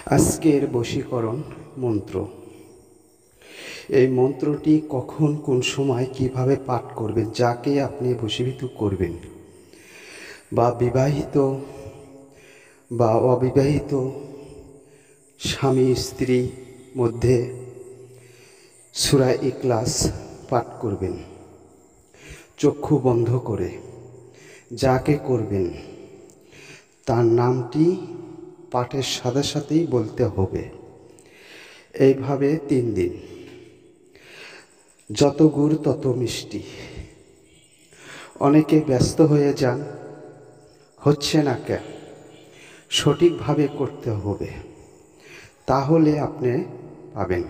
আজকের বশীকরণ মন্ত্র। এই মন্ত্রটি কখন কোন সময় কিভাবে পাঠ করবেন, যাকে আপনি বশীভূত করবেন, বা বিবাহিত বা অবিবাহিত স্বামী স্ত্রী মধ্যে সূরা ইখলাস পাঠ করবেন চক্ষু বন্ধ করে। যাকে করবেন তার নামটি পাঠের সাথে সাথেই বলতে হবে। এইভাবে 3 দিন। যত গুড় তত মিষ্টি। অনেকে ব্যস্ত হয়ে যান, হচ্ছে না কেন? সঠিকভাবে করতে হবে, তাহলে আপনি পাবেন।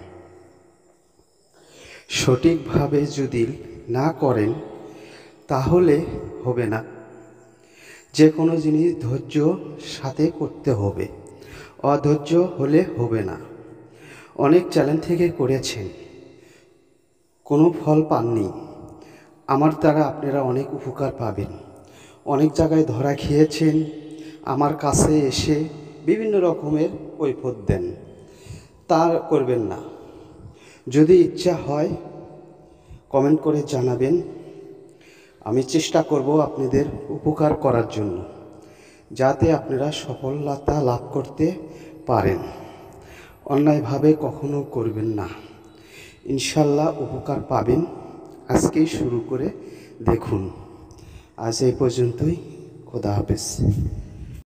সঠিকভাবে যদি না করেন তাহলে হবে না। যে কোনো জিনিস ধৈর্য সাথে করতে হবে, অধৈর্য হলে হবে না। অনেক চ্যালেঞ্জ থেকে করেছেন, কোনো ফল পাননি। আমার দ্বারা আপনারা অনেক উপকার পাবেন। অনেক জায়গায় ধরা খেয়েছেন, আমার কাছে এসে বিভিন্ন রকমের কৈফিয়ত দেন। তা করবেন না। যদি ইচ্ছা হয় কমেন্ট করে জানাবেন, আমি চেষ্টা করব আপনাদের উপকার করার জন্য, যাতে আপনারা সফলতা লাভ করতে পারেন। অন্যায়ভাবে কখনো করবেন না, ইনশাল্লাহ উপকার পাবেন। আজকেই শুরু করে দেখুন। আজ এই পর্যন্তই। খোদা হাফেজ।